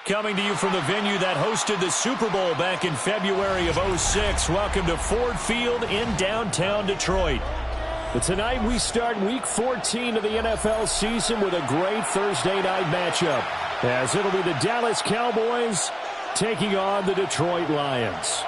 coming to you from the venue that hosted the Super Bowl back in February of '06. Welcome to Ford Field in downtown Detroit. But tonight we start Week 14 of the NFL season with a great Thursday night matchup, as it'll be the Dallas Cowboys taking on the Detroit Lions.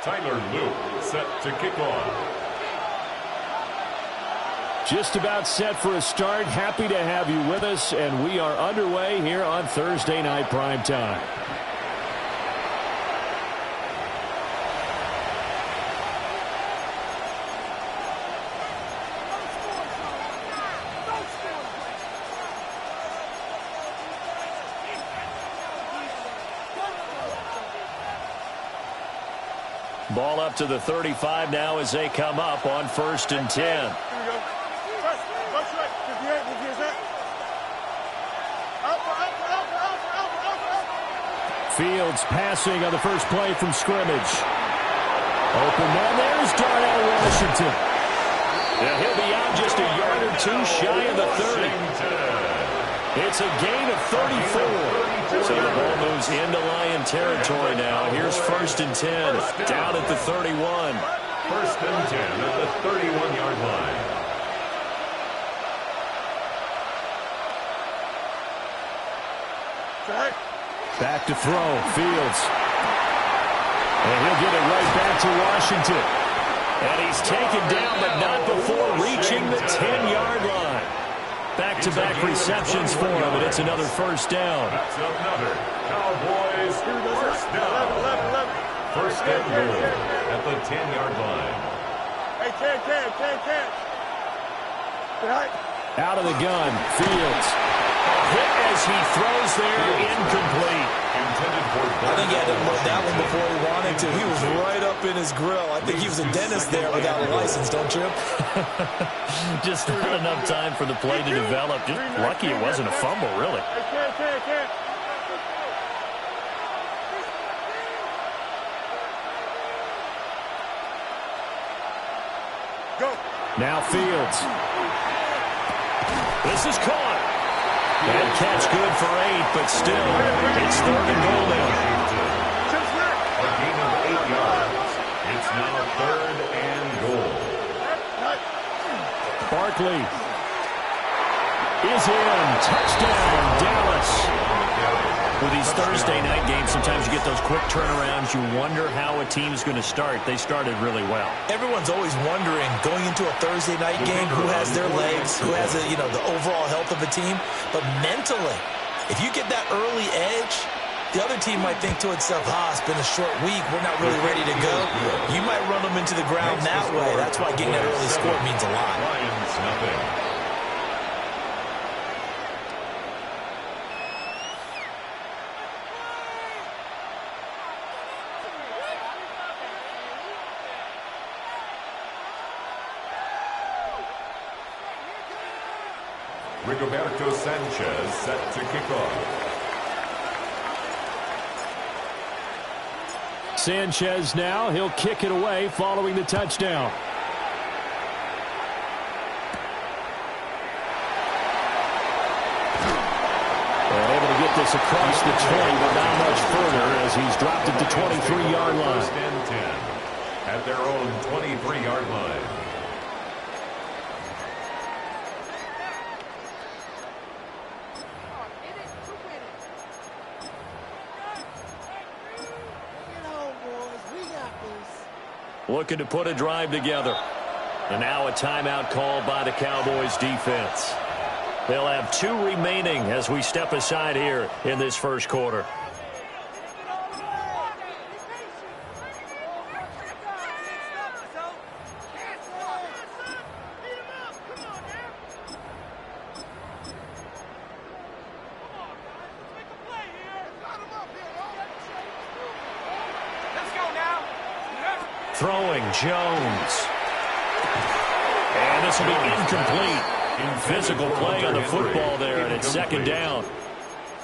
Tyler Luke set to kick off. Just about set for a start. Happy to have you with us, and we are underway here on Thursday Night Primetime. Ball up to the 35 now as they come up on 1st and 10. Fields passing on the first play from scrimmage. Open man, there's Darnell Washington. Now he'll be out just a yard or two shy of the 30. It's a gain of 34. So the ball moves into Lion territory now. Here's 1st and 10, down at the 31. 1st and 10 at the 31-yard line. Back to throw, Fields. And he'll get it right back to Washington. And he's taken down, but not before reaching the 10-yard line. Back-to-back receptions for him, and it's another first down. That's another Cowboys first down. 1st and goal at the 10-yard line. Out of the gun, Fields. Hit as he throws there, incomplete. I think he had to load that one before he wanted to. He was right up in his grill. I think he was a dentist there without a license, don't you? Just not enough time for the play to develop. Just lucky it wasn't a fumble, really. Now Fields. This is caught. And catch good for 8, but still, it's 3rd and goal now. A gain of 8 yards. It's now 3rd and goal. Barkley is in. Touchdown, Dallas. With these Thursday night games, sometimes you get those quick turnarounds. You wonder how a team's going to start. They started really well. Everyone's always wondering, going into a Thursday night game, who has their legs, who has the overall health of a team. But mentally, if you get that early edge, the other team might think to itself, it's been a short week, we're not really ready to go. You might run them into the ground that way. That's why getting that early score means a lot. Lions nothing. Rigoberto Sanchez set to kick off. Sanchez now, he'll kick it away following the touchdown. And able to get this across the 20, but not much further as he's dropped it to 23-yard line. 1st and 10 at their own 23-yard line. Looking to put a drive together. And now a timeout called by the Cowboys defense. They'll have 2 remaining as we step aside here in this first quarter. Throwing, Jones. And this will be incomplete. Physical play on the football there, and it's 2nd down.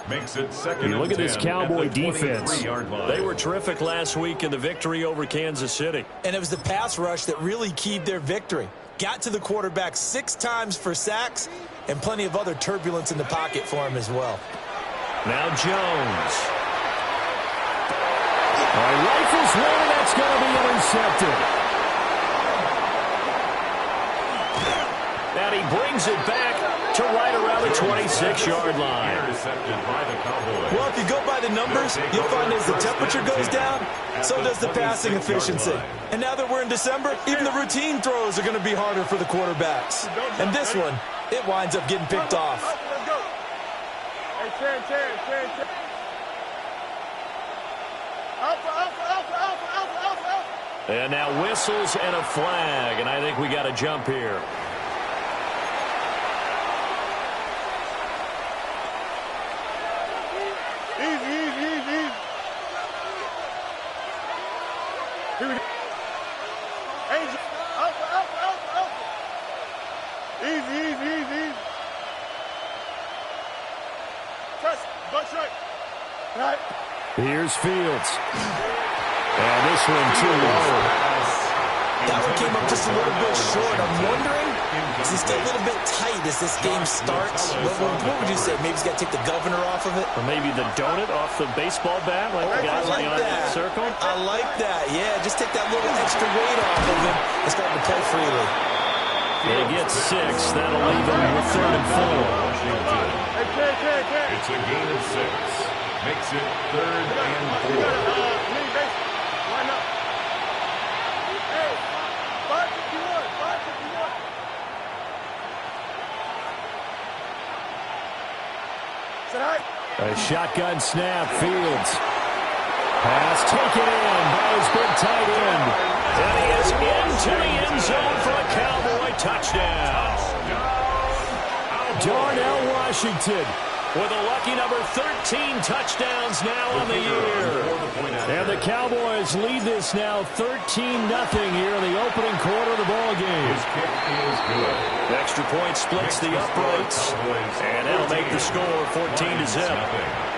Makes it second. Look at this Cowboy at the defense. They were terrific last week in the victory over Kansas City. And it was the pass rush that really keyed their victory. Got to the quarterback 6 times for sacks and plenty of other turbulence in the pocket for him as well. Now Jones. All right, rifles one, and that's going to be intercepted. And he brings it back to right around the 26-yard line. Well, if you go by the numbers, you'll find as the temperature goes down, so does the passing efficiency. And now that we're in December, even the routine throws are going to be harder for the quarterbacks. And this one, it winds up getting picked off. And now whistles and a flag, and I think we got a jump here. Here's Fields. And this one too low. That one came up just a little bit short. I'm wondering, is it still a little bit tight as this game starts? What would you say? Maybe he's got to take the governor off of it? Or maybe the donut off the baseball bat, like the guys like on that. The circle? I like that. Yeah, just take that little extra weight off of him and start to play freely. They get 6. That'll leave them with 3rd and 4. It's a gain of 6. Makes it 3rd and 4. A shotgun snap, Fields. Pass taken in by his big tight end. And he is into the end zone for a Cowboy touchdown. Darnell Washington with a lucky number 13 touchdowns now on the year. And the Cowboys lead this now 13-0 here in the opening quarter of the ball game. His kick is good. Extra point splits the uprights, and that'll make the score 14-0.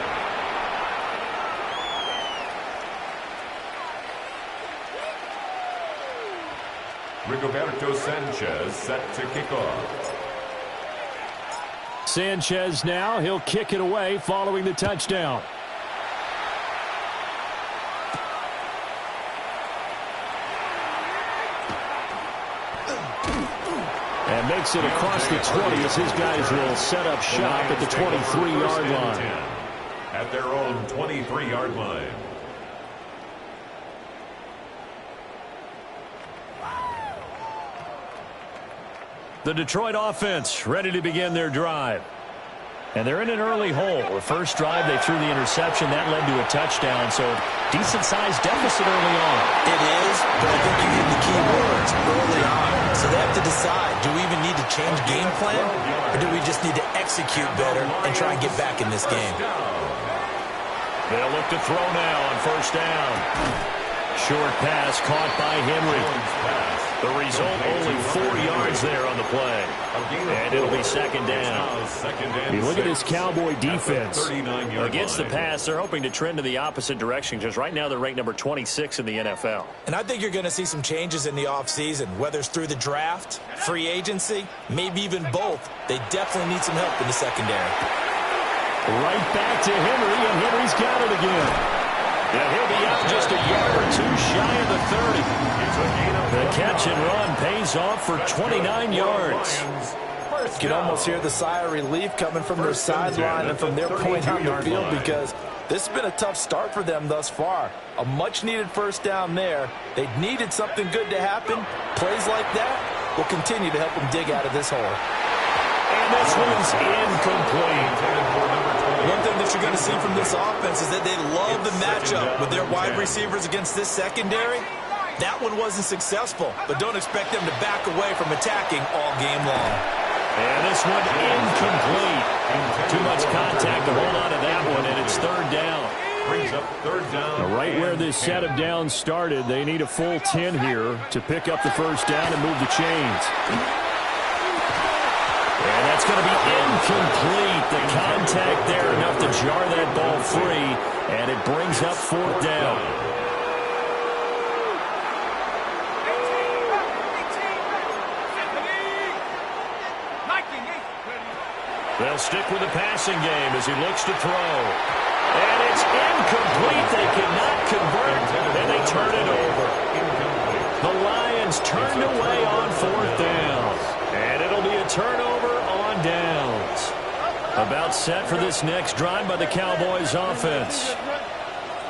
Rigoberto Sanchez set to kick off. Sanchez now, he'll kick it away following the touchdown. And makes it across the 20 as his guys will set up shop at the 23-yard line. At their own 23-yard line. The Detroit offense ready to begin their drive. And they're in an early hole. The first drive, they threw the interception. That led to a touchdown, so decent-sized deficit early on. It is, but I think you hit the key words early on. So they have to decide, do we even need to change game plan, or do we just need to execute better and try and get back in this game? They'll look to throw now on first down. Short pass caught by Henry. The result, only 4 yards there on the play. And it'll be second down. You look at this Cowboy defense. Against the pass, they're hoping to trend in the opposite direction, because right now they're ranked number 26 in the NFL. And I think you're going to see some changes in the offseason, whether it's through the draft, free agency, maybe even both. They definitely need some help in the secondary. Right back to Henry, and Henry's got it again. Yeah, he'll be out just a yard or two shy of the 30. The catch and run pays off for 29 yards. You can almost hear the sigh of relief coming from their sideline and from their point on the field, because this has been a tough start for them thus far. A much-needed first down there. They needed something good to happen. Plays like that will continue to help them dig out of this hole. And this one's incomplete. One thing that you're going to see from this offense is that they love the matchup with their wide receivers against this secondary. That one wasn't successful, but don't expect them to back away from attacking all game long. And this one incomplete. Too much contact to hold on to that one, and it's third down. Brings up third down. Right where this set of downs started, they need a full 10 here to pick up the first down and move the chains. And that's It's going to be incomplete. The contact there enough to jar that ball free, and it brings up fourth down. They'll stick with the passing game as he looks to throw. And it's incomplete. They cannot convert, and they turn it over. The Lions turned away on fourth down. And it'll be a turnover on downs. About set for this next drive by the Cowboys offense.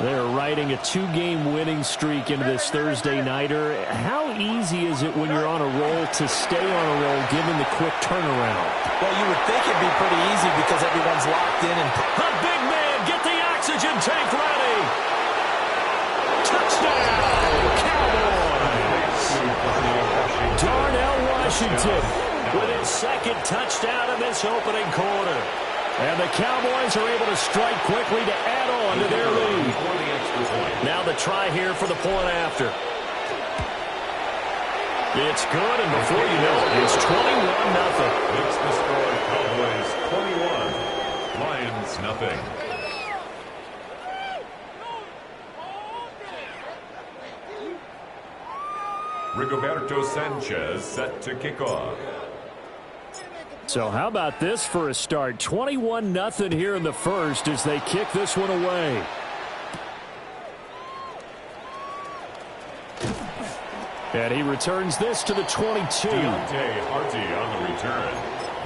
They're riding a 2-game winning streak into this Thursday nighter. How easy is it when you're on a roll to stay on a roll given the quick turnaround? Well, you would think it'd be pretty easy because everyone's locked in. And the big man, get the oxygen tank ready. Touchdown, Cowboys. Darnell Washington with his second touchdown in this opening quarter. And the Cowboys are able to strike quickly to add on to their lead. Now the try here for the point after. It's good, and before you know it, it's 21-0. It's the score, Cowboys 21, Lions nothing. Rigoberto Sanchez set to kick off. So how about this for a start? 21-0 here in the first as they kick this one away. And he returns this to the 22. Deontay Harty on the return.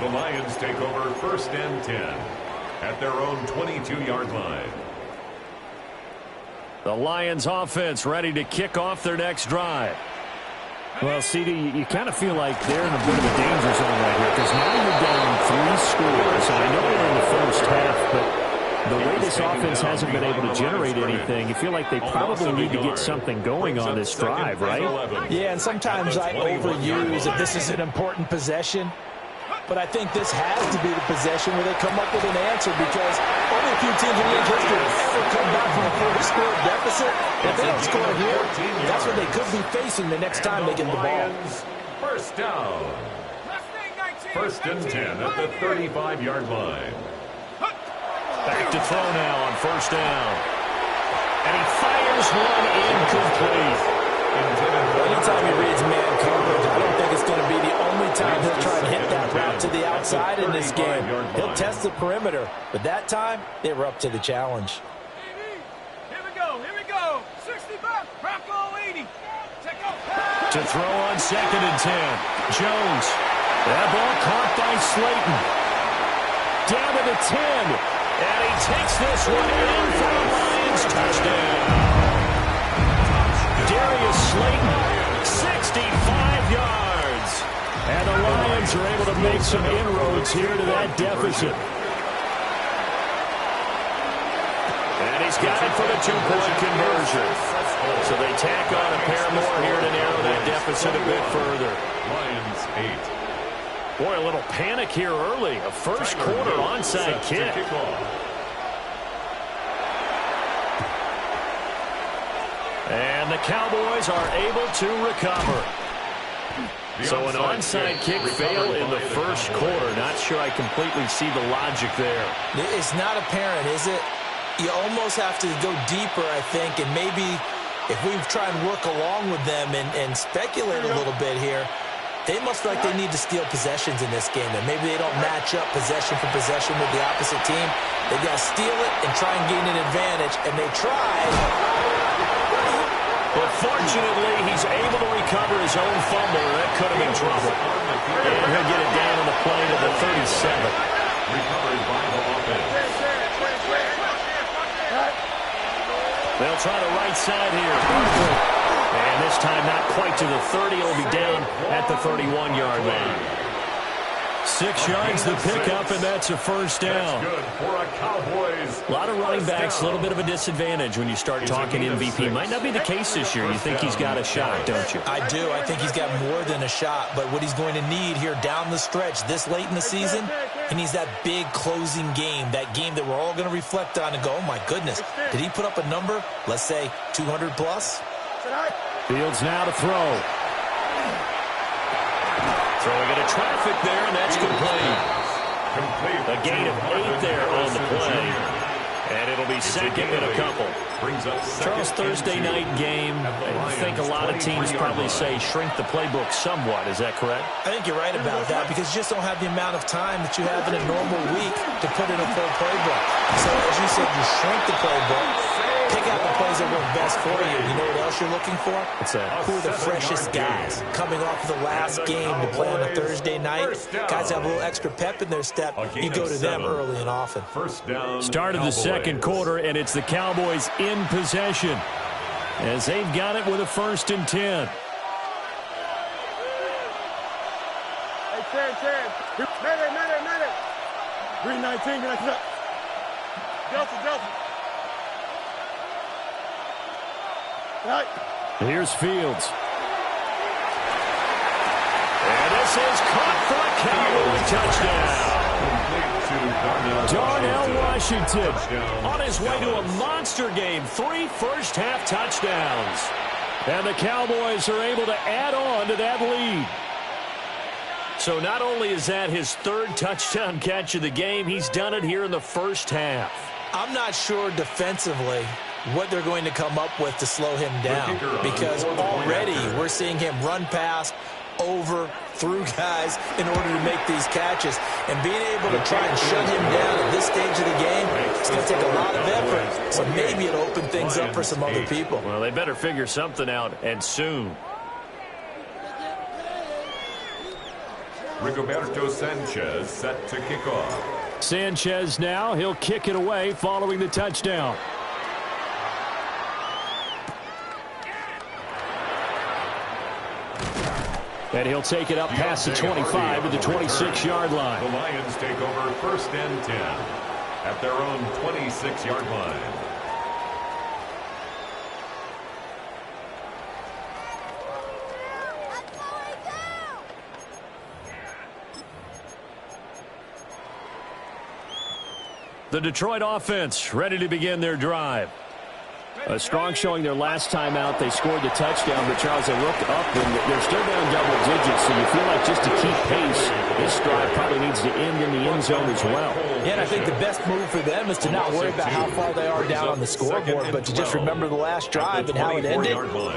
The Lions take over 1st and 10 at their own 22-yard line. The Lions offense ready to kick off their next drive. Well, CD, you kind of feel like they're in a bit of a danger zone right here because now you're down 3 scores. And I know they're in the first half, but the way this offense hasn't been able to generate anything, you feel like they probably need to get something going on this drive, right? Yeah, and sometimes I overuse that this is an important possession. But I think this has to be the possession where they come up with an answer because only a few teams in league history have ever come back from a 4-score deficit. If they don't score here, that's what they could be facing the next time they get the ball. First down. 1st and 10 at the 35-yard line. Back to throw now on 1st down. And he fires one incomplete. Anytime he reads man coverage, I don't think it's going to be the only time he'll try to hit that route to the outside in this game. He'll test the perimeter, but that time, they were up to the challenge. Here we go. 65, Bronco 80. To throw on 2nd and 10. Jones. That ball caught by Slayton. Down to the 10. And he takes this one in for a Lions touchdown. Darius Slayton, 65 yards. And the Lions are able to make some inroads here to that deficit. And he's got it for the 2-point conversion. So they tack on a pair more here to narrow that deficit a bit further. Lions 8. Boy, a little panic here early. A first quarter onside kick. And the Cowboys are able to recover. So an onside kick fail in the first quarter. Not sure I completely see the logic there. It's not apparent, is it? You almost have to go deeper, I think, and maybe if we try and work along with them and speculate a little bit here, they must feel like they need to steal possessions in this game, and maybe they don't match up possession for possession with the opposite team. They've got to steal it and try and gain an advantage, and they tried. But fortunately, he's able to recover his own fumble. That could have been trouble. And he'll get it down on the play to the 37. Recovered by the offense. They'll try the right side here. And this time not quite to the 30. It'll be down at the 31-yard line. 6 yards the pickup, and that's a first down. That's good for a Cowboys. A lot of running backs, a little bit of a disadvantage when you start talking MVP. Might not be the case this year. You think he's got a shot, don't you? I do. I think he's got more than a shot. But what he's going to need here down the stretch this late in the season, he needs that big closing game, that game that we're all going to reflect on and go, oh, my goodness, did he put up a number, let's say 200 plus? Fields now to throw. Throwing into traffic there, and that's complete. A gain of 8 there on the play. And it'll be second and a couple. Charles, Thursday night game, I think a lot of teams probably say shrink the playbook somewhat. Is that correct? I think you're right about that because you just don't have the amount of time that you have in a normal week to put in a full playbook. So, as you said, you shrink the playbook, pick out the plays that work best for you. You know what else you're looking for? What's that? Who are the freshest guys coming off of the last game to play on a Thursday night? Guys have a little extra pep in their step. You go to them early and often. Start of the second quarter, and it's the Cowboys in possession as they've got it with a 1st and 10. Hey, 10. Medic. 319, get up. Delta. Right. Here's Fields. And this is caught for a Cowboy touchdown. Darnell Washington on his way to a monster game. 3 first-half touchdowns. And the Cowboys are able to add on to that lead. So not only is that his 3rd touchdown catch of the game, he's done it here in the first half. I'm not sure defensively what they're going to come up with to slow him down because already we're seeing him run past, over, through guys in order to make these catches. And being able to try and shut him down at this stage of the game, it's going to take a lot of effort. So maybe it'll open things up for some other people. Well, they better figure something out, and soon. Rigoberto Sanchez set to kick off. Sanchez now, he'll kick it away following the touchdown. And he'll take it up past the 25 to the 26-yard line. The Lions take over 1st and 10 at their own 26-yard line. The Detroit offense ready to begin their drive. A strong showing their last time out. They scored the touchdown, but Charles, they look up and they're still down double digits, so you feel like just to keep pace, this drive probably needs to end in the end zone as well. Yeah, and I think the best move for them is to not worry about how far they are down on the scoreboard, but to just remember the last drive and how it ended.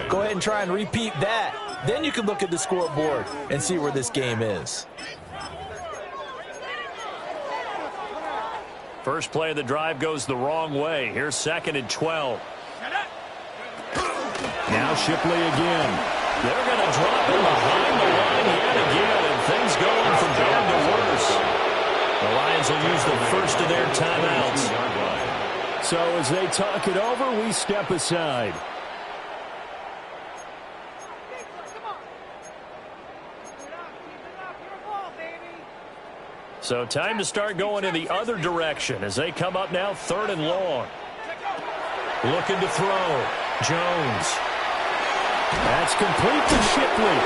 Go ahead and try and repeat that. Then you can look at the scoreboard and see where this game is. First play of the drive goes the wrong way. Here's 2nd and 12. Now Shipley again. They're going to drop him behind the line yet again, and things going from bad to worse. The Lions will use the first of their timeouts. So as they talk it over, we step aside. So time to start going in the other direction as they come up now 3rd and long. Looking to throw. Jones. That's complete to Shipley.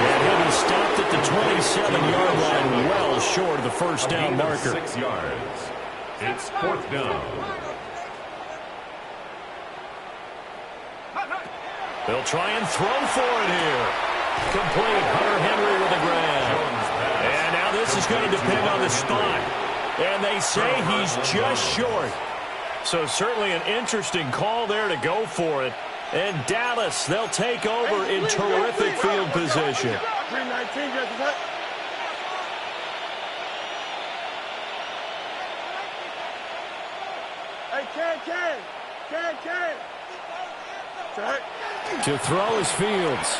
And he'll be stopped at the 27-yard line, well short of the first down marker. 6 yards. It's 4th down. They'll try and throw for it here. Complete. Hunter Henry with the grab. And now this is going to depend on the spot. And they say he's just short. So certainly an interesting call there to go for it. And Dallas, they'll take over in terrific field position. 319, just what? Hey, can. To throw is Fields.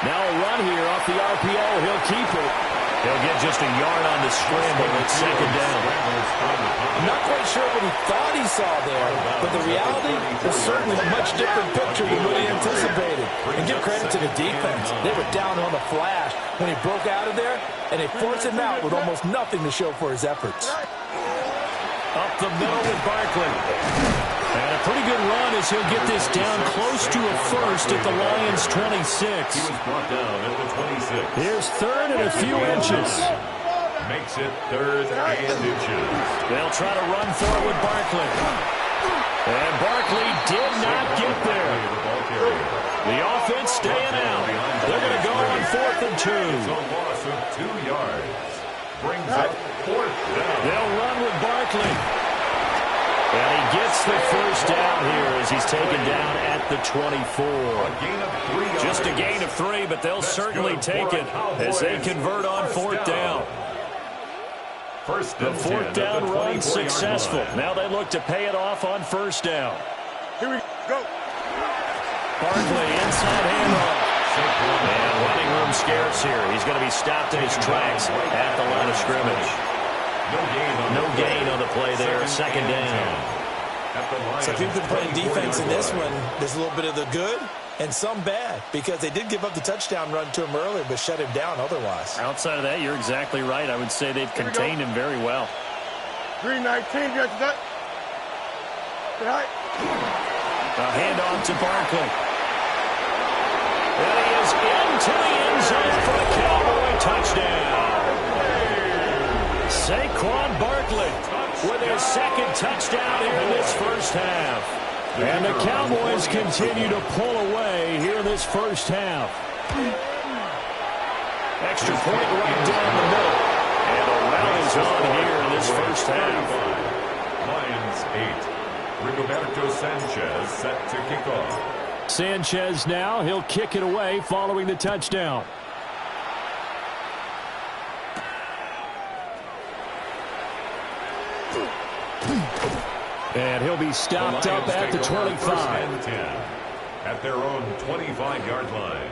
Now a run here off the RPO. He'll keep it. He'll get just a yard on the scramble at 2nd down. I'm not quite sure what he thought he saw there, but the reality was certainly a much different picture than what he anticipated. And give credit to the defense. They were down on the flash when he broke out of there, and they forced him out with almost nothing to show for his efforts. Up the middle with Barkley. And a pretty good run as he'll get this down close to a first at the Lions' 26. He was brought down at the 26. Here's 3rd and a few inches. Makes it 3rd and inches. They'll try to run for it with Barkley. And Barkley did not get there. The offense staying out. They're going to go on 4th and 2. It's a loss of 2 yards. brings up fourth down. They'll run with Barkley. And he gets the first down here as he's taken down at the 24. A gain of 3 yards. Just a gain of 3, but they'll certainly take it as they convert on fourth down. The fourth down run successful. Now they look to pay it off on first down. Here we go. Barkley inside handoff. And running room scarce here. He's going to be stopped in his tracks at the line of scrimmage. No gain on the play there. Second down. So if you've been playing defense in this one, there's a little bit of the good and some bad, because they did give up the touchdown run to him earlier but shut him down otherwise. Outside of that, you're exactly right. I would say they've contained him very well. 319, get that. A handoff to Barkley. And he is into the end zone for a Cowboy touchdown. Saquon Barkley with his second touchdown here in this first half. And the Cowboys continue to pull away here in this first half. Extra point right down the middle. And the rally's on here in this first half. Lions 8. Rigoberto Sanchez set to kick off. Sanchez now, he'll kick it away following the touchdown. And he'll be stopped up at the 25. At their own 25-yard line.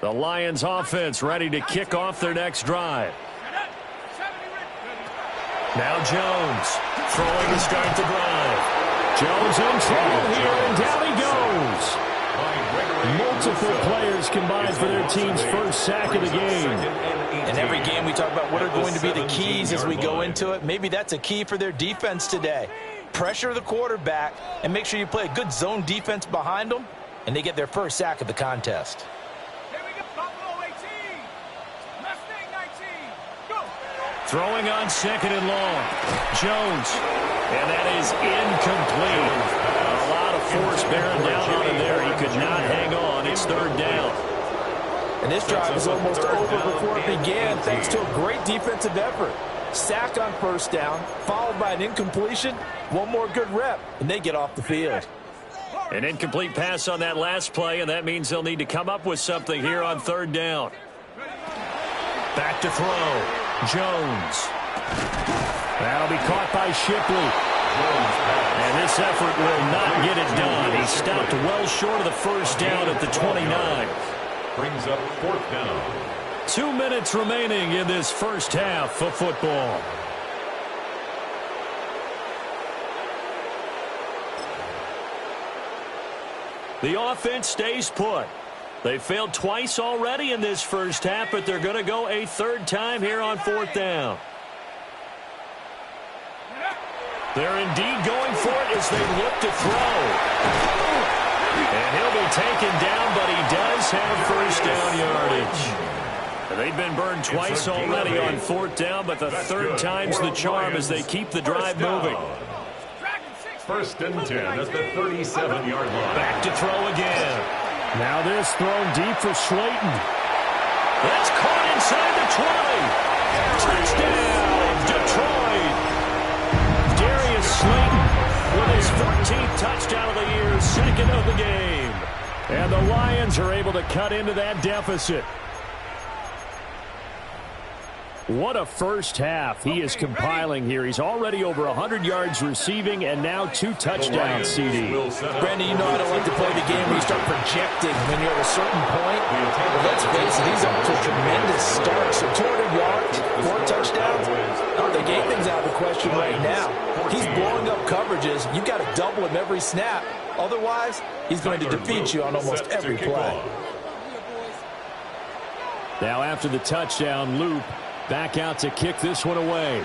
The Lions offense ready to kick off their next drive. Now Jones throwing to start the drive. Jones in trouble here, and down he goes. Multiple players combined for their team's first sack of the game. In every game we talk about what are going to be the keys as we go into it. Maybe that's a key for their defense today. Pressure the quarterback and make sure you play a good zone defense behind them, and they get their first sack of the contest. Throwing on second and long. Jones. And that is incomplete. A lot of force bearing down on him there. He could not hang on. It's third down. And this drive is almost over before it began thanks to a great defensive effort. Sack on first down, followed by an incompletion. One more good rep, and they get off the field. An incomplete pass on that last play, and that means they'll need to come up with something here on third down. Back to throw. Jones. That'll be caught by Shipley. And this effort will not get it done. He stopped well short of the first down at the 29. Brings up fourth down. 2 minutes remaining in this first half of football. The offense stays put. They failed twice already in this first half, but they're going to go a third time here on fourth down. They're indeed going for it as they look to throw. And he'll be taken down, but he does have first down yardage. They've been burned twice already on fourth down, but the third time's the charm as they keep the drive moving. First and 10 at the 37-yard line. Back to throw again. Now this thrown deep for Slayton. That's caught inside the 20. Touchdown, Detroit. Darius Slayton with his 14th touchdown of the year, second of the game. And the Lions are able to cut into that deficit. What a first half he is compiling here. He's already over 100 yards receiving and now 2 touchdowns, CD. Brandon, you know I don't like to play the game where you start projecting when you're at a certain point. But let's face it, he's up to a tremendous start. So 200 yards, 4 touchdowns. I don't think anything's out of the question right now. He's blowing up coverages. You've got to double him every snap. Otherwise, he's going to defeat you on almost every play. Now after the touchdown, Loop back out to kick this one away.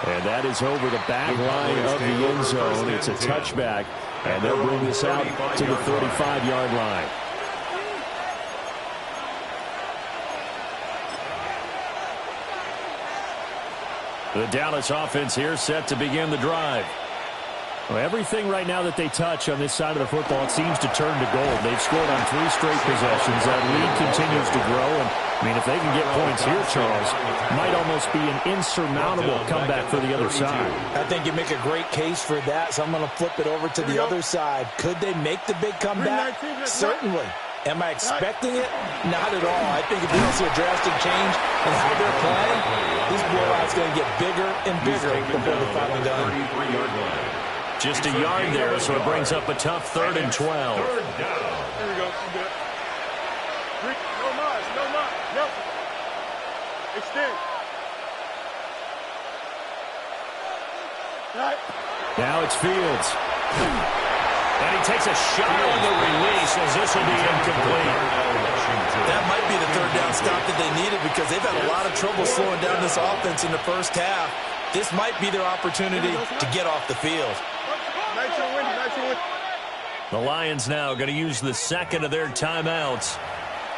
And that is over the back line of the end zone. It's a touchback, and they'll bring this out to the 35-yard line. The Dallas offense here set to begin the drive. Well, everything right now that they touch on this side of the football, it seems to turn to gold. They've scored on 3 straight possessions. That lead continues to grow. And, I mean, if they can get points here, Charles, might almost be an insurmountable comeback for the other side. I think you make a great case for that, so I'm going to flip it over to the other side. Could they make the big comeback? Certainly. Am I expecting it? Not at all. I think if we don't see a drastic change in how they're playing, this blowout's going to get bigger and bigger before they're finally done. Just a yard there, so it brings up a tough 3rd and 12. Here we go. No miles. No. Extend. Right. Now it's Fields. And he takes a shot on the release as this will be incomplete. That might be the 3rd down stop that they needed because they've had a lot of trouble slowing down this offense in the first half. This might be their opportunity to get off the field. Nice and windy. The Lions now going to use the second of their timeouts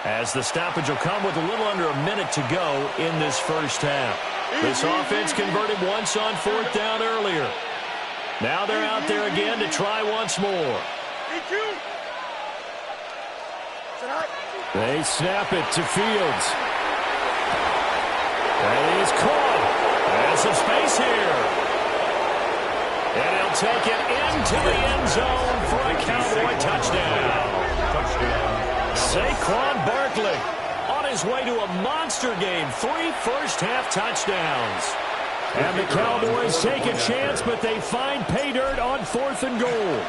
as the stoppage will come with a little under a minute to go in this first half. This offense converted once on 4th down earlier. Now they're out there again to try once more. They snap it to Fields. And he is caught. And some space here. And he'll take it into the end zone for a Cowboy touchdown. Saquon Barkley on his way to a monster game. 3 first-half touchdowns. And the Cowboys take a chance, but they find pay dirt on 4th and goal.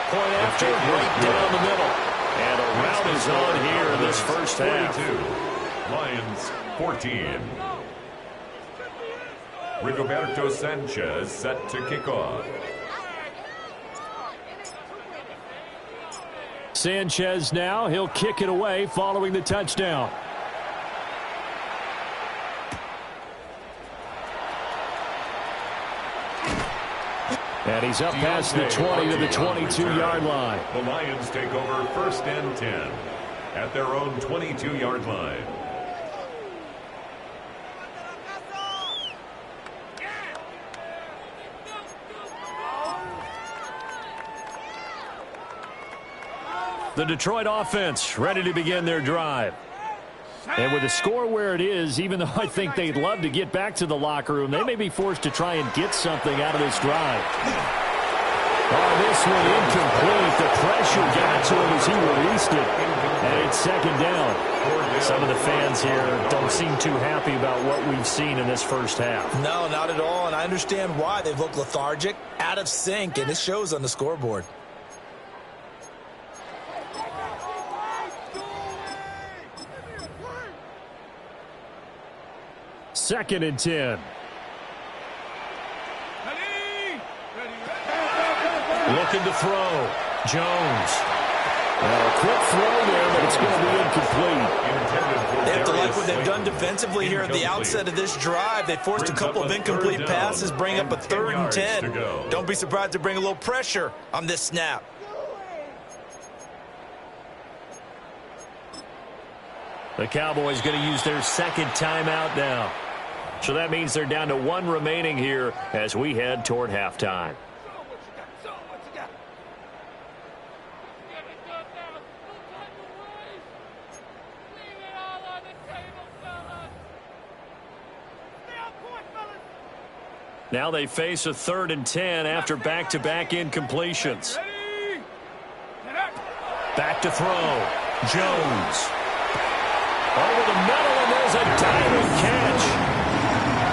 Point after, right down the middle. And a rout is on here in this first half. 42. Lions 14. Rigoberto Sanchez set to kick off. Sanchez now, he'll kick it away following the touchdown. And he's up past the 20 to the 22-yard line. The Lions take over 1st and 10 at their own 22-yard line. The Detroit offense ready to begin their drive. And with the score where it is, even though I think they'd love to get back to the locker room, they may be forced to try and get something out of this drive. Oh, this one incomplete. The pressure got to him as he released it. And it's 2nd down. Some of the fans here don't seem too happy about what we've seen in this first half. No, not at all. And I understand why. They've looked lethargic, out of sync, and it shows on the scoreboard. 2nd and 10. Looking to throw. Jones. A quick throw there, but it's going to be incomplete. They have to like what they've done defensively here at the outset of this drive. They forced a couple of incomplete passes, bring up a 3rd and 10. Don't be surprised to bring a little pressure on this snap. The Cowboys going to use their 2nd timeout now. So that means they're down to 1 remaining here as we head toward halftime. Now they face a 3rd and 10 after back-to-back incompletions. Back to throw. Jones. Over the middle, and there's a diving catch.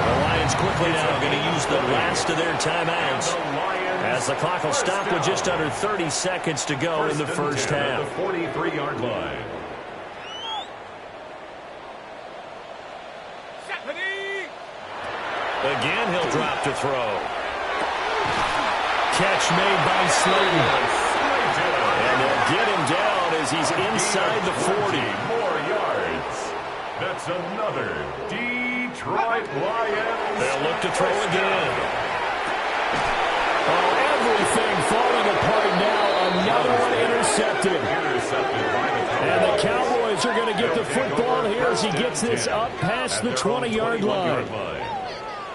The Lions quickly now going to use the last of their timeouts as the clock will stop with just under 30 seconds to go in the first half. The 43-yard line. Again, he'll drop to throw. Catch made by Slayton. And they'll get him down as he's inside the 40. More yards. That's another Detroit Lions. They'll look to throw again. Oh, everything falling apart now. Another one intercepted. And the Cowboys are going to get the football here as he gets this up past the 20-yard line.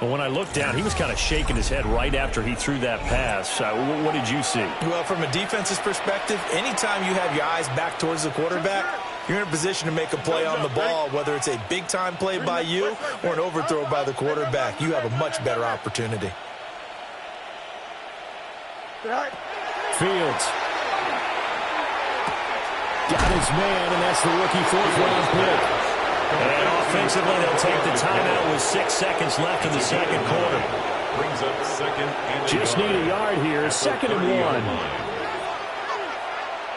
Well, when I looked down, he was kind of shaking his head right after he threw that pass. What did you see? Well, from a defense's perspective, anytime you have your eyes back towards the quarterback, you're in a position to make a play on the ball, whether it's a big-time play by you or an overthrow by the quarterback. You have a much better opportunity. Fields. Got his man, and that's the rookie fourth-round pick. And offensively, they'll take the timeout with 6 seconds left in the second quarter. Brings up second and just need a yard here. 2nd and 1.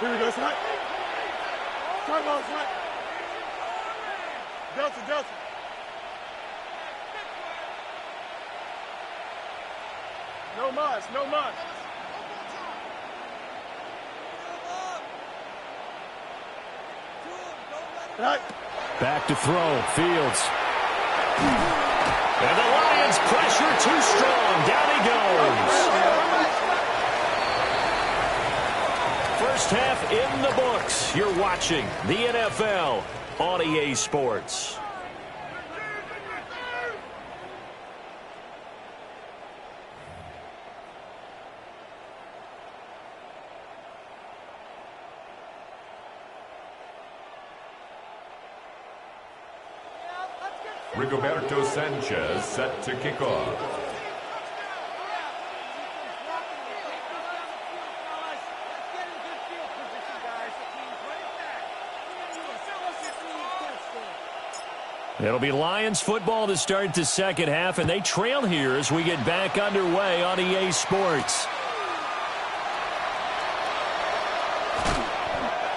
Here we go, Snipe. Come on, Snipe. Delta. No mas. Right. Back to throw. Fields. And the Lions pressure too strong. Down he goes. First half in the books. You're watching the NFL on EA Sports. Rigoberto Sanchez set to kick off. It'll be Lions football to start the second half, and they trail here as we get back underway on EA Sports.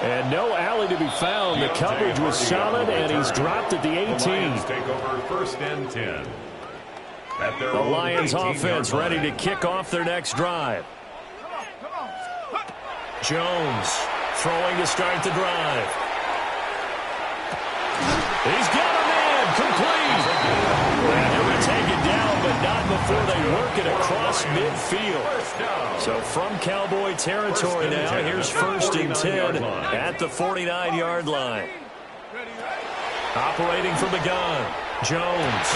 And no alley to be found. The coverage was solid, and he's dropped at the 18. The Lions take over 1st and 10. The Lions offense ready to kick off their next drive. Jones throwing to start the drive. He's got a man, complete. And he'll be taken down, but not before they work it across midfield. So from Cowboy territory now, here's 1st and 10 at the 49-yard line. Operating from the gun, Jones.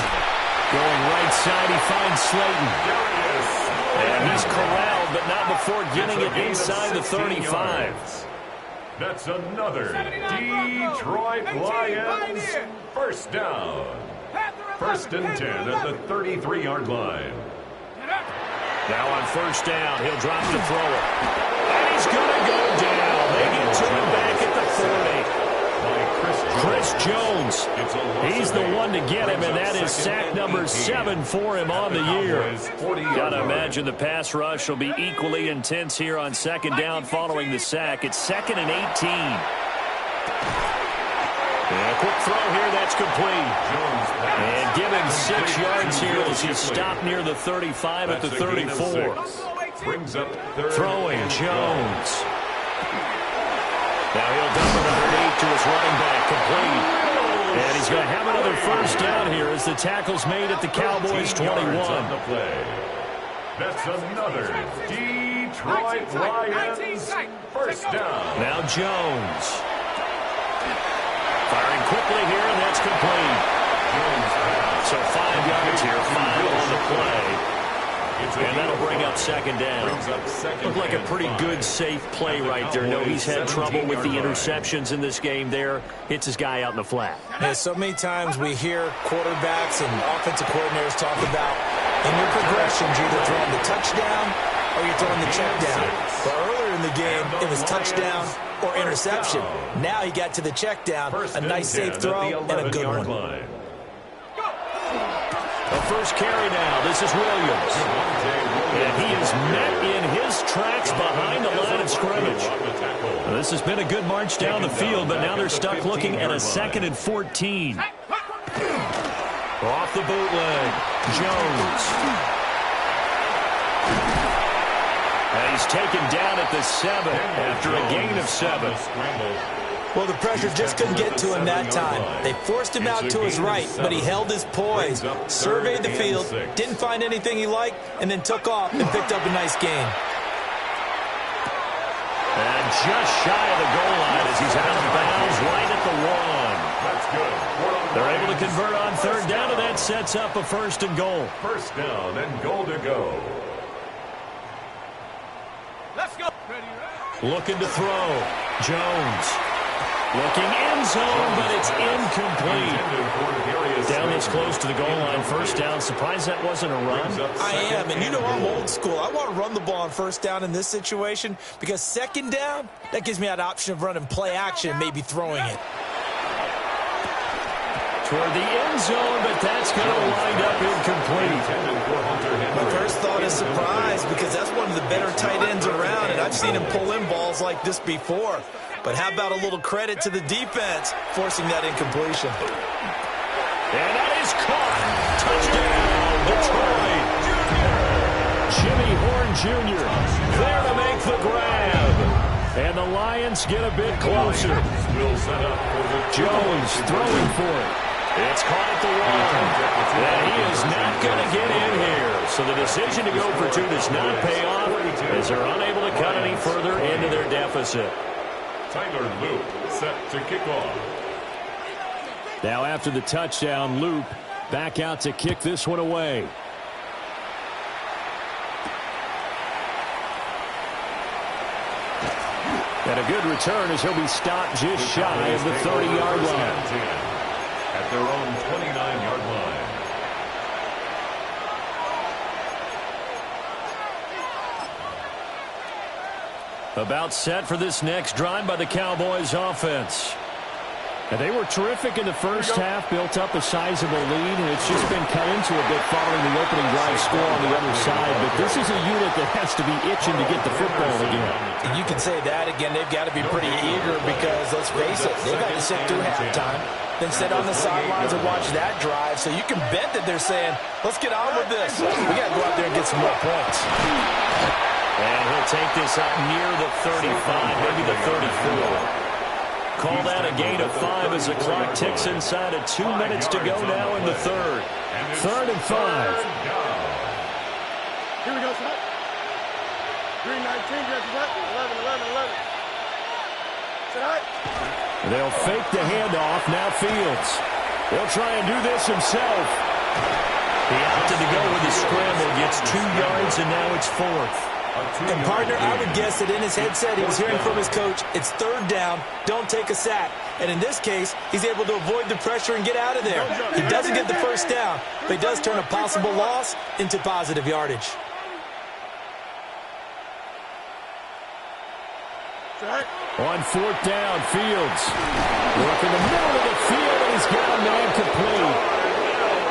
Going right side, he finds Slayton. And he's corralled, but not before getting it inside the 35. That's another Detroit Lions first down. 1st and 10 at the 33-yard line. Now on 1st down, he'll drop the thrower. And he's going to go down. They get to him back at the 40. Chris Jones, he's the one to get him, and that is sack number 7 for him on the year. Got to imagine the pass rush will be equally intense here on 2nd down following the sack. It's 2nd and 18. And a quick throw here, that's complete. And give him 6 yards here as he's stopped near the 35 at the 34. Throwing Jones. Now he'll dump it underneath to his running back, complete. And he's going to have another 1st down here as the tackle's made at the Cowboys' 21. That's another Detroit Lions 1st down. Now Jones. Firing quickly here, and that's complete. So 5 yards here, 5 on the play. And that'll bring up 2nd down. Looked like a pretty good, safe play right there. No, he's had trouble with the interceptions in this game there. Hits his guy out in the flat. Yeah, so many times we hear quarterbacks and offensive coordinators talk about in your progressions, you're either throwing the touchdown or you're throwing the check down. But earlier in the game, it was touchdown or interception. Now he got to the check down. A nice, safe throw and a good one. The first carry now. This is Williams. And he is met in his tracks behind the line of scrimmage. Now, this has been a good march down the field, but now they're stuck looking at a 2nd and 14. Off the bootleg. Jones. And he's taken down at the 7 after a gain of 7. Well, the pressure just couldn't get to him that time. They forced him out to his right, but he held his poise, surveyed the field, didn't find anything he liked, and then took off and picked up a nice gain. And just shy of the goal line as he's out of bounds right at the 1. They're able to convert on third down, and that sets up a first and goal. First down and goal to go. Let's go. Looking to throw. Jones. Looking end zone, but it's incomplete. Down this close to the goal line. First down. Surprised that wasn't a run. I am, and you know I'm old school. I want to run the ball on first down in this situation because second down, that gives me that option of running play action and maybe throwing it. Toward the end zone, but that's going to wind up incomplete. My first thought is surprise because that's one of the better tight ends around, and I've seen him pull in balls like this before. But how about a little credit to the defense forcing that incompletion? And that is caught. Touchdown, Detroit. Jimmy Horn Jr. there to make the grab. And the Lions get a bit closer. Jones throwing for it. It's caught at the one. And he is not going to get in here. So the decision to go for two does not pay off as they're unable to cut any further into their deficit. Tyler Loop set to kick off. Now after the touchdown, Loop back out to kick this one away. And a good return as he'll be stopped just shy of the 30-yard line. At their own 29-yard line. About set for this next drive by the Cowboys offense. And they were terrific in the first half, built up a sizable lead, and it's just been cut into a bit following the opening drive score on the other side. But this is a unit that has to be itching to get the football again. And you can say that again. They've got to be pretty eager because, let's face it, they've got to sit through halftime, then sit on the sidelines and watch that drive. So you can bet that they're saying, let's get on with this. We got to go out there and get some more points. And he'll take this up near the 35, maybe the 34. Call that a gain of 5 as the clock ticks inside of 2 minutes to go now in the third. 3rd and 5. Here we go, son. 3:19, just 11. Set. They'll fake the handoff. Now Fields. He'll try and do this himself. He opted to go with the scramble. Gets 2 yards, and now it's 4th. And, partner, I would guess that in his headset he was hearing from his coach, it's 3rd down, don't take a sack. And in this case, he's able to avoid the pressure and get out of there. He doesn't get the first down, but he does turn a possible loss into positive yardage. On 4th down, Fields. Look in the middle of the field, and he's got a man complete.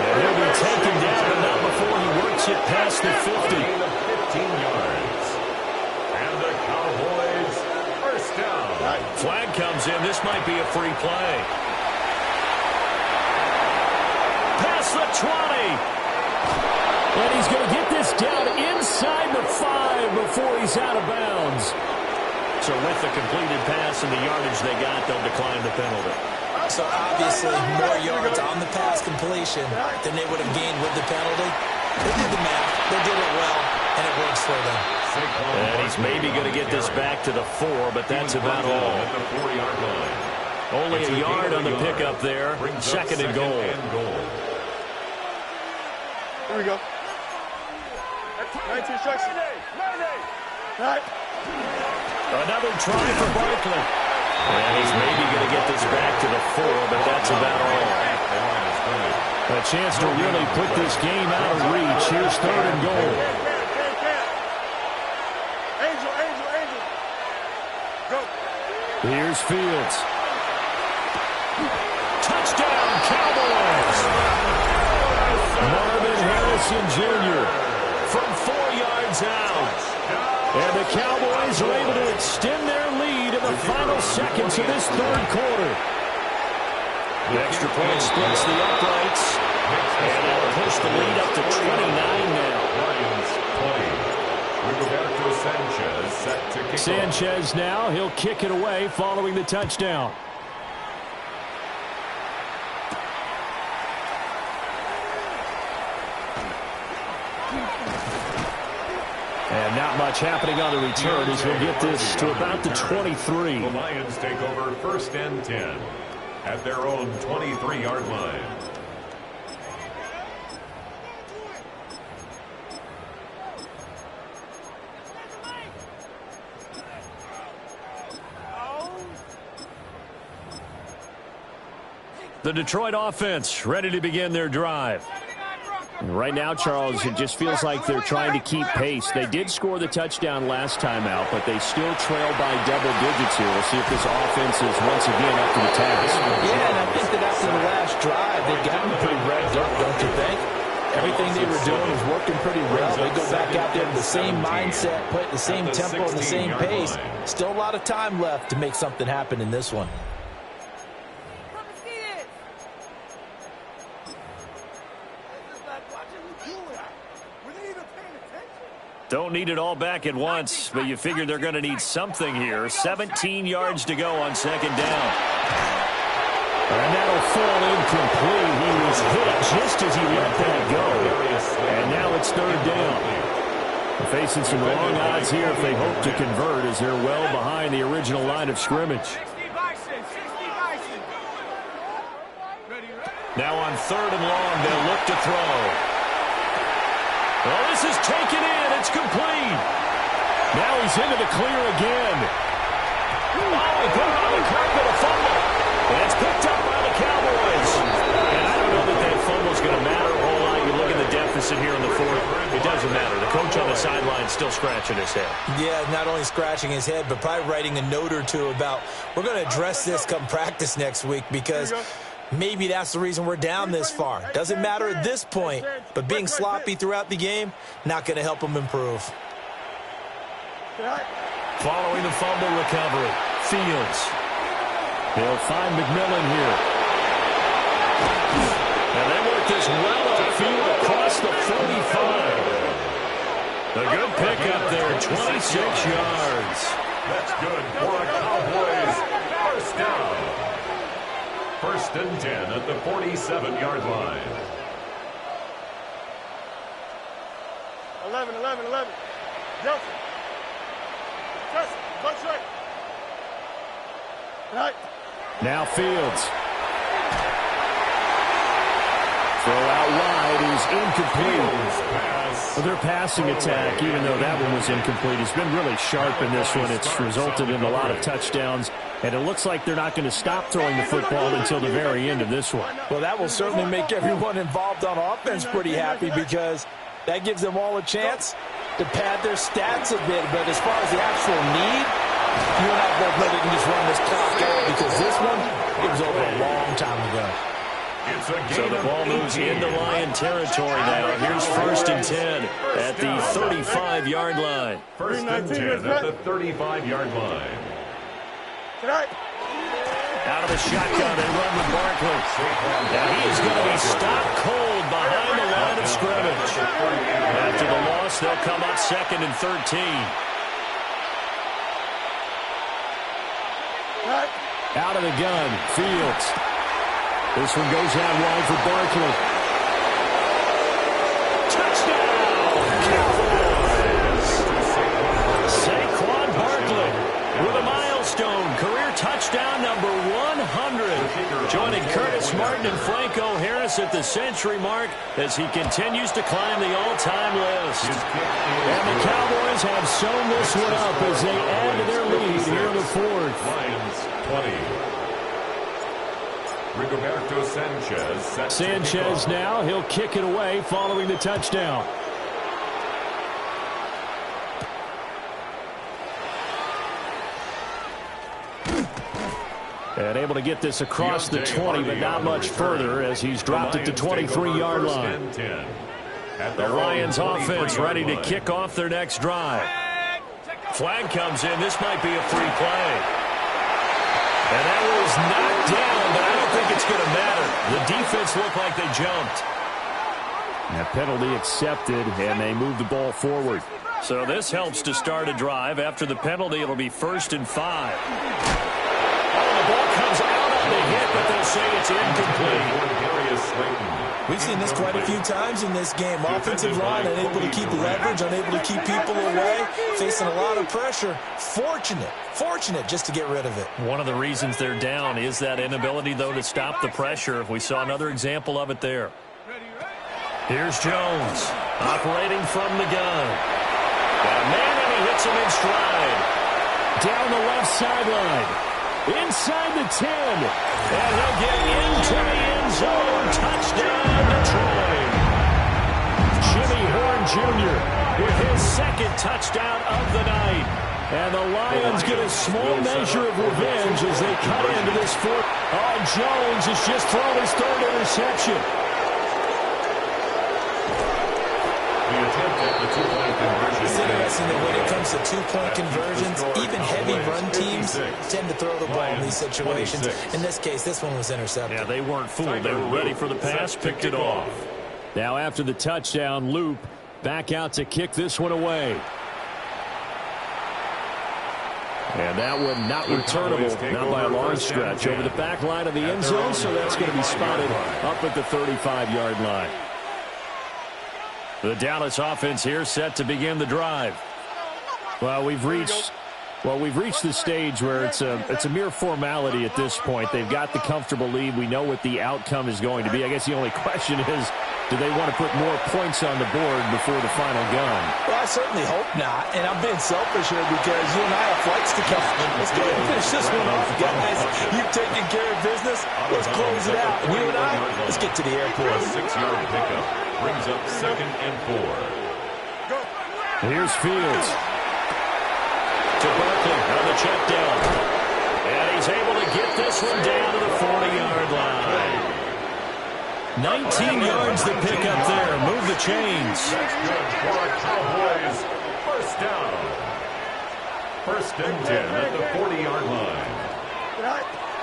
And he'll be taken down, but not before he works it past the 50. 15 yards. And the Cowboys first down. Flag comes in. This might be a free play. Past the 20. And he's going to get this down inside the 5 before he's out of bounds. So with the completed pass and the yardage they got, they'll decline the penalty. So obviously more yards on the pass completion than they would have gained with the penalty. They did the math. They did it well. And it works for them. And he's maybe going to get this back to the 4, but that's about all. At the 4-yard line. Only a yard on the pickup there. 2nd and goal. Here we go. 19 strikes. Right. Another try for Barkley. And he's maybe going to get this back to the 4, but that's about all. A chance to really put this game out of reach. Here's 3rd and goal. Angel. Go. Here's Fields. Touchdown, Cowboys! Marvin Harrison Jr. from 4 yards out. And the Cowboys are able to extend their lead in the final seconds of this 3rd quarter. The extra point splits the uprights. And that'll push the lead up to 29 now. Roberto Sanchez set to kick Sanchez now, he'll kick it away following the touchdown. And not much happening on the return as he'll get this to about the 23. The Lions take over 1st and 10. at their own 23-yard line. The Detroit offense ready to begin their drive. Right now, Charles, it just feels like they're trying to keep pace. They did score the touchdown last time out, but they still trail by double digits here. We'll see if this offense is once again up to the task. Yeah, and I think that after the last drive, they've gotten pretty revved up, don't you think? Everything they were doing was working pretty well. They go back out there with the same mindset, play at the same tempo and the same pace. Still a lot of time left to make something happen in this one. Don't need it all back at once, but you figure they're going to need something here. 17 yards to go on second down. And that'll fall incomplete. He was hit just as he let that go. And now it's third down. They're facing some long odds here if they hope to convert, as they're well behind the original line of scrimmage. Now on third and long, they'll look to throw. Well, this is taken in. It's complete. Now he's into the clear again. Oh, he put it on the carpet, a fumble. And it's picked up by the Cowboys. And I don't know that that fumble's going to matter a whole lot. You look at the deficit here in the fourth. It doesn't matter. The coach on the sideline is still scratching his head. Yeah, not only scratching his head, but probably writing a note or two about, we're going to address this come practice next week, because maybe that's the reason we're down this far. Doesn't matter at this point, but being sloppy throughout the game, not going to help them improve. Following the fumble recovery, Fields. They'll find McMillan here. And they work this well upfield across the 45. A good pickup there, 26 yards. That's good for a Cowboys first down. First and 10 at the 47-yard line. 11. Johnson. Bunch right. Right. Now Fields. Throw out wide is incomplete. Well, their passing attack, even though that one was incomplete, has been really sharp in this one. It's resulted in a lot of touchdowns, and it looks like they're not going to stop throwing the football until the very end of this one. Well, that will certainly make everyone involved on offense pretty happy, because that gives them all a chance to pad their stats a bit. But as far as the actual need, you're not going to let it just run this clock out, because this one, it was over a long time ago. So the ball moves into Lion territory now. Here's first and 10 at the 35-yard line. First and 10 at the 35-yard line. Out of the shotgun, they run with Barkley. Now he's going to be stopped cold behind the line of scrimmage. After the loss, they'll come up second and 13. Out of the gun, Fields. This one goes out wide for Barkley. Touchdown, Cowboys! Saquon Barkley with a milestone career touchdown number 100. Joining Curtis Martin and Franco Harris at the century mark as he continues to climb the all-time list. And the Cowboys have sewn this one up as they add to their lead here in the fourth. Lions 20. Rigoberto Sanchez. Sanchez now, he'll kick it away following the touchdown. And able to get this across the 20, but not much further as he's dropped it to 23-yard line. The Lions offense ready to kick off their next drive. Flag comes in. This might be a free play. And that was knocked down, but I don't think it's going to matter. The defense looked like they jumped. That penalty accepted, and they move the ball forward. So this helps to start a drive. After the penalty, it'll be 1st and 5. Oh, the ball comes out on the hit, but they'll say it's incomplete. We've seen this quite a few times in this game. Offensive line unable to keep leverage, unable to keep people away, facing a lot of pressure. Fortunate just to get rid of it. One of the reasons they're down is that inability, though, to stop the pressure. We saw another example of it there. Here's Jones, operating from the gun. Got a man, and he hits him in stride. Down the left sideline. Inside the 10. And he'll get into the end zone. Touchdown, Detroit. Jimmy Horn Jr. with his second touchdown of the night. And the Lions get a small measure of revenge as they cut into this fourth. Oh, Jones has just thrown his third interception. It's interesting that when it comes to two-point conversions, even heavy run teams tend to throw the ball in these situations. In this case, this one was intercepted. Yeah, they weren't fooled. They were ready for the pass, picked it off. Now after the touchdown, Loop back out to kick this one away. And that one not returnable, not by a long stretch, over the back line of the end zone, so that's going to be spotted up at the 35-yard line. The Dallas offense here set to begin the drive. Well, we've reached the stage where it's a mere formality at this point. They've got the comfortable lead. We know what the outcome is going to be. I guess the only question is, do they want to put more points on the board before the final gun? Well, I certainly hope not. And I'm being selfish here because you and I have flights to catch. Let's go ahead and finish this one off, guys. You've taken care of business. Let's close it out. And you and I, let's get to the airport. 6-yard pickup brings up 2nd and 4. Here's Fields. To Barkley on the check down. And he's able to get this one down to the 40-yard line. 19 yards the pick up there. Move the chains. That's good for a Cowboys first down. 1st and 10 at the 40-yard line.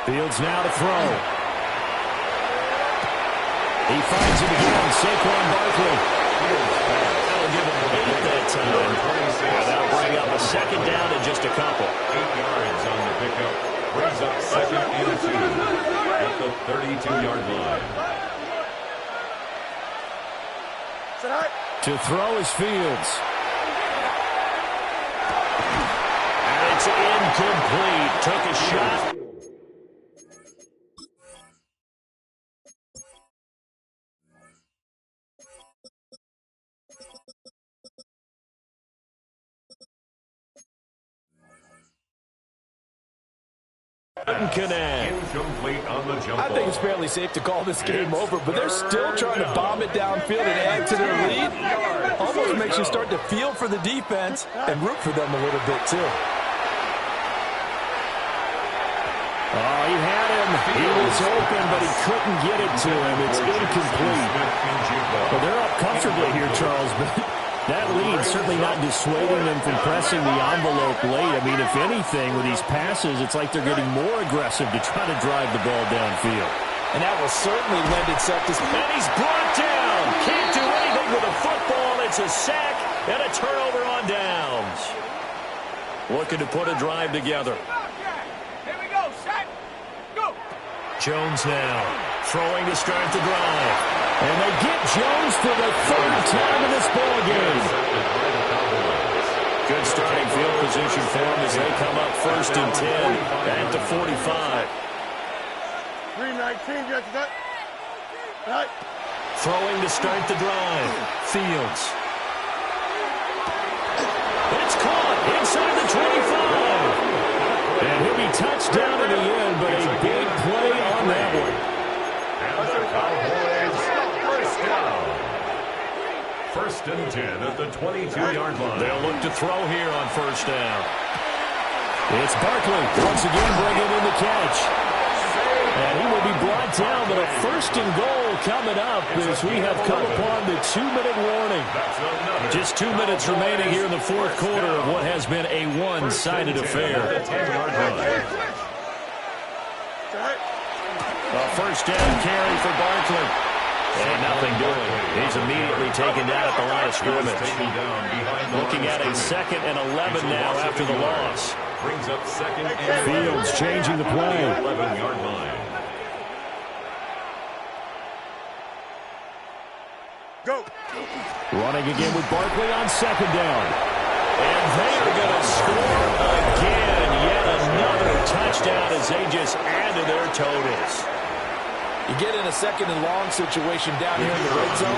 Fields now to throw. He finds him again. Saquon Barkley. That'll give him 8 that time. And that'll bring up a 2nd down in just a couple. 8 yards on the pickup. Brings up 2nd and 2 at the 32-yard line. To throw is Fields. And it's incomplete. Took a shot. Connect. Incomplete on the jump. I think it's fairly safe to call this game over, but they're still trying to bomb it downfield and add to their lead. Almost makes you start to feel for the defense and root for them a little bit, too. Oh, he had him. He was open, but he couldn't get it to him. It's incomplete. Well, they're up comfortably here, Charles, but that lead certainly not dissuading them from pressing the envelope late. I mean, if anything, with these passes, it's like they're getting more aggressive to try to drive the ball downfield. And that will certainly lend itself to... And he's brought down. Can't do anything with a football. It's a sack and a turnover on downs. Looking to put a drive together. Here we go, sack. Go. Jones now throwing to start the drive. And they get Jones for the 3rd time in this ball game. Good starting field position for them as they come up 1st and 10 at the 45. 319, get that. Right. Throwing to start the drive. Fields. It's caught inside the 25. And he'll be touched down in the end, but a big play on that one. And the Cowboys first down. 1st and 10 at the 22-yard line. They'll look to throw here on 1st down. It's Barkley once again bringing in the catch. And he will be brought down, but a 1st and goal coming up as we have come upon the 2-minute warning. Just 2 minutes remaining here in the 4th quarter of what has been a one-sided affair. A 1st down carry for Barkley. And nothing doing. He's immediately taken down at the line of scrimmage. Looking at a 2nd and 11 now after the loss. Brings up 2nd and Fields changing the play. 11-yard line. Running again with Barkley on second down. And they are going to score again. Yet another touchdown as they just add to their totals. You get in a second and long situation down here in the red zone,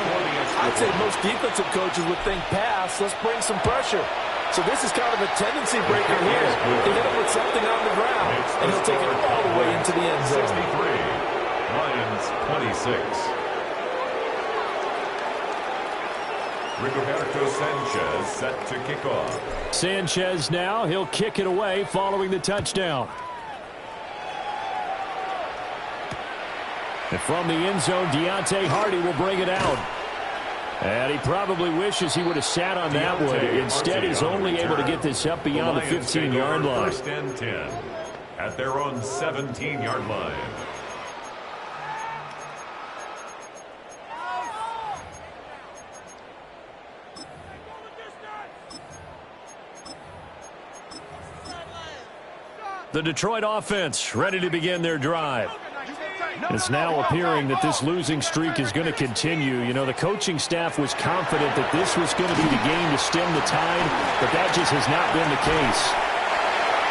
I'd say most defensive coaches would think pass, let's bring some pressure. So this is kind of a tendency breaker here. They hit him with something on the ground, and he'll take it all the way into the end zone. 63, Lions 26. Rigoberto Sanchez set to kick off. Sanchez now, he'll kick it away following the touchdown. And from the end zone, Deontay Hardy will bring it out. And he probably wishes he would have sat on that one. Instead, he's only able to get this up beyond the 15-yard line. First and 10 at their own 17-yard line. The Detroit offense ready to begin their drive. It's now appearing that this losing streak is going to continue. You know, the coaching staff was confident that this was going to be the game to stem the tide, but that just has not been the case.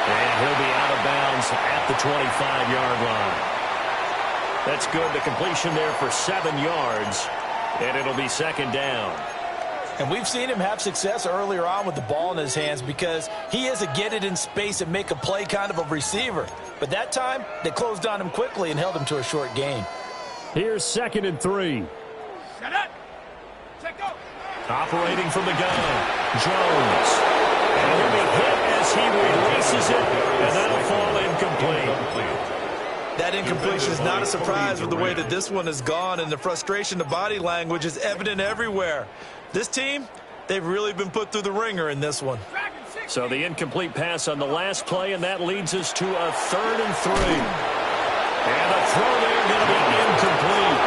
And he'll be out of bounds at the 25-yard line. That's good. The completion there for 7 yards, and it'll be second down. And we've seen him have success earlier on with the ball in his hands because he is a get it in space and make a play kind of a receiver. But that time, they closed on him quickly and held him to a short gain. Here's 2nd and 3. Operating from the gun, Jones. And he'll be hit as he releases it, and that'll fall incomplete. That incompletion is not a surprise with the way that this one has gone, and the frustration, the body language is evident everywhere. This team, they've really been put through the ringer in this one. So the incomplete pass on the last play, and that leads us to a 3rd and 3. And a throw there going to be incomplete.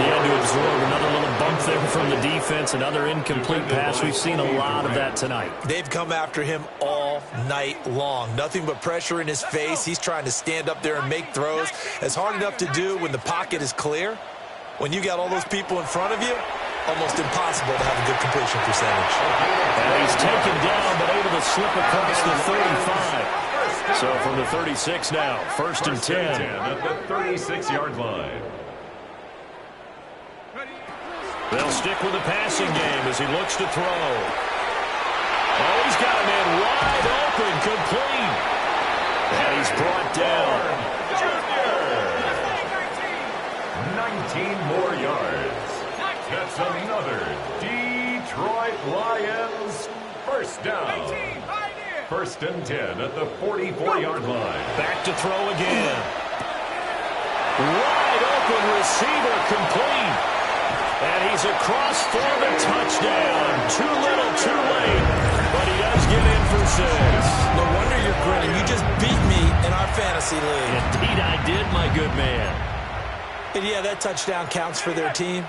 He had to absorb another little bump there from the defense, another incomplete pass. We've seen a lot of that tonight. They've come after him all night long. Nothing but pressure in his face. He's trying to stand up there and make throws. It's hard enough to do when the pocket is clear. When you got all those people in front of you, almost impossible to have a good completion percentage. And he's taken down, but able to slip across the 35. So from the 36 now, 1st and 10. At the 36-yard line. They'll stick with the passing game as he looks to throw. Oh, he's got a man wide open, complete. And he's brought down. 19 more yards. That's another Detroit Lions first down. 1st and 10 at the 44-yard line. Back to throw again. Wide open receiver, complete. And he's across for the touchdown. Too little, too late. But he does get in for 6. No wonder you're grinning. You just beat me in our fantasy league. Indeed I did, my good man. And yeah, that touchdown counts for their team.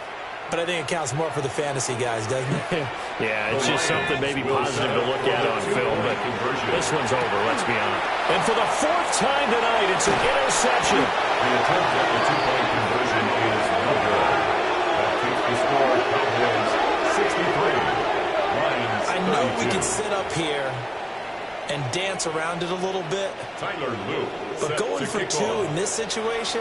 But I think it counts more for the fantasy guys, doesn't it? Yeah, it's just something maybe positive to look at on film, but this one's over, let's be honest. And for the 4th time tonight, it's an interception. The attempt at the 2-point conversion is no good. That keeps the score, Cowboys 63. Lions I know 32. we can sit up here and dance around it a little bit. Tyler Luke But set going to for kick 2 off. in this situation,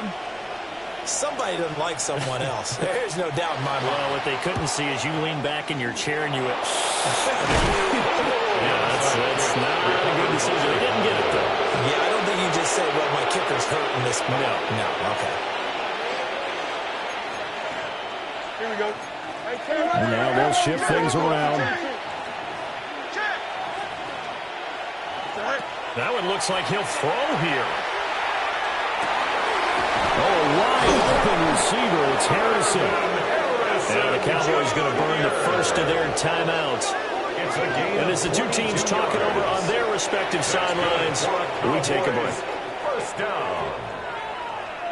somebody doesn't like someone else. There's no doubt in my mind. Well, what they couldn't see is you lean back in your chair and you went, yeah, that's not really a good decision. They didn't get it, though. Yeah, I don't think you just say, well, my kicker's hurt in this. No, okay. Here we go. And now they'll shift things around. That one looks like he'll throw here. Oh, wide open receiver. It's Harrison. And the Cowboys going to burn the first of their timeouts. And as the two teams talking over on their respective sidelines, we take a break. First down.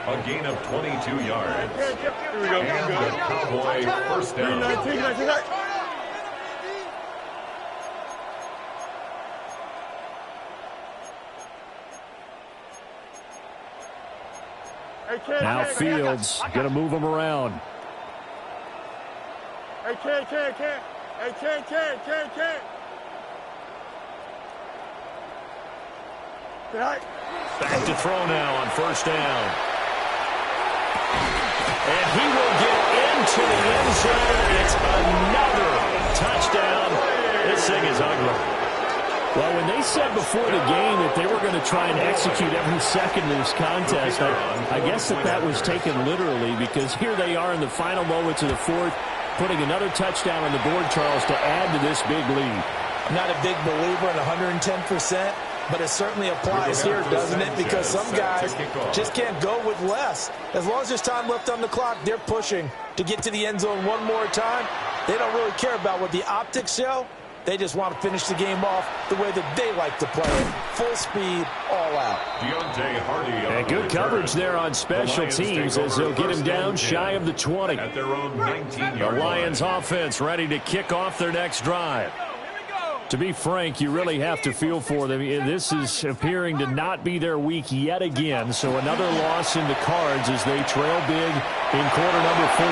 A gain of 22 yards. Here we go. And the Cowboy first down. 19. Now Fields going to move them around. Hey, Ken. Hey, Ken. Back to throw now on first down. And he will get into the end zone. It's another touchdown. This thing is ugly. Well, when they said before the game that they were going to try and execute every second of this contest, I guess that was taken literally, because here they are in the final moments of the fourth, putting another touchdown on the board, Charles, to add to this big lead. I'm not a big believer in 110%. But it certainly applies here, doesn't it? Because some guys just can't go with less. As long as there's time left on the clock, they're pushing to get to the end zone one more time. They don't really care about what the optics show. They just want to finish the game off the way that they like to play it. Full speed, all out. And good coverage there on special teams as they'll get him down shy of the 20. At their own 19-yard The Lions offense ready to kick off their next drive. To be frank, you really have to feel for them. This is appearing to not be their week yet again. So another loss in the cards as they trail big in quarter number 4.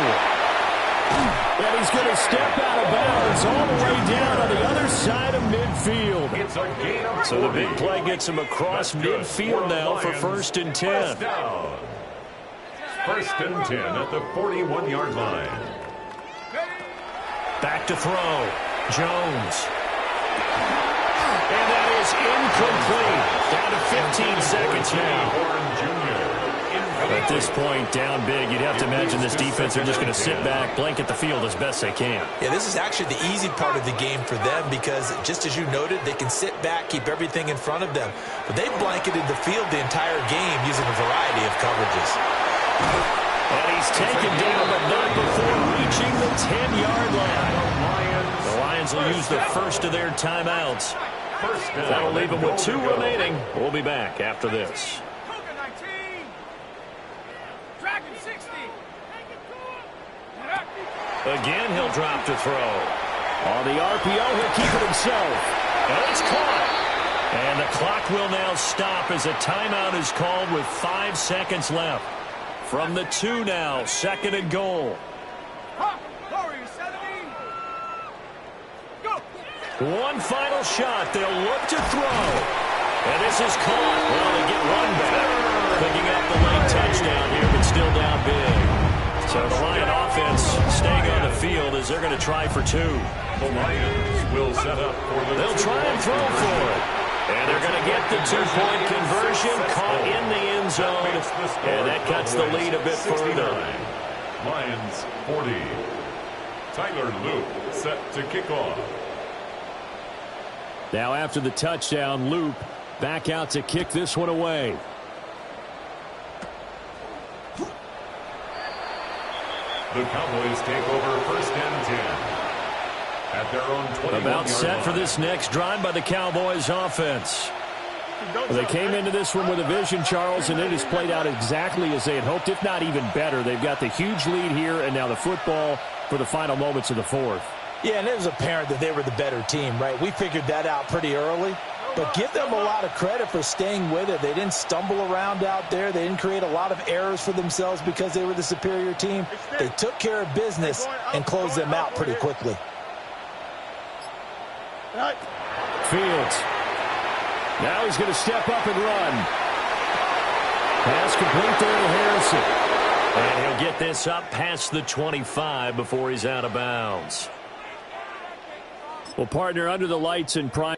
And he's going to step out of bounds all the way down on the other side of midfield. It's a gain of 40. So the big play gets him across midfield now for first and 10. First and 10 at the 41-yard line. Back to throw. Jones. And that is incomplete. Down to 15 seconds now. At this point, down big, you'd have to imagine this defense are just going to sit back, blanket the field as best they can. Yeah, this is actually the easy part of the game for them because, just as you noted, they can sit back, keep everything in front of them. But they've blanketed the field the entire game using a variety of coverages. And he's taken down, but not before reaching the 10-yard line. The Lions will use the first of their timeouts. That'll leave them with 2 remaining. We'll be back after this. Again, he'll drop to throw. On the RPO, he'll keep it himself. And it's caught. And the clock will now stop as a timeout is called with 5 seconds left. From the 2 now, second and goal. One final shot. They'll look to throw. And this is caught. Well, they get one back. Picking up the late touchdown here, but still down big. So the Lion offense staying on the field as they're going to try for 2. The Lions will set up for the They'll try and throw for it. And they're going to get the 2-point conversion, caught in the end zone. And that cuts the lead a bit further. Lions 40. Tyler Luke set to kick off. Now after the touchdown, Loop back out to kick this one away. The Cowboys take over first and 10. At their own 21-yard About set line. for this next drive by the Cowboys offense. They came into this one with a vision, Charles, and it has played out exactly as they had hoped, if not even better. They've got the huge lead here, and now the football for the final moments of the fourth. Yeah, and it was apparent that they were the better team, right? We figured that out pretty early. But give them a lot of credit for staying with it. They didn't stumble around out there. They didn't create a lot of errors for themselves because they were the superior team. They took care of business and closed them out pretty quickly. Fields. Now he's going to step up and run. Pass complete there to Harrison. And he'll get this up past the 25 before he's out of bounds. Well, partner, under the lights in prime.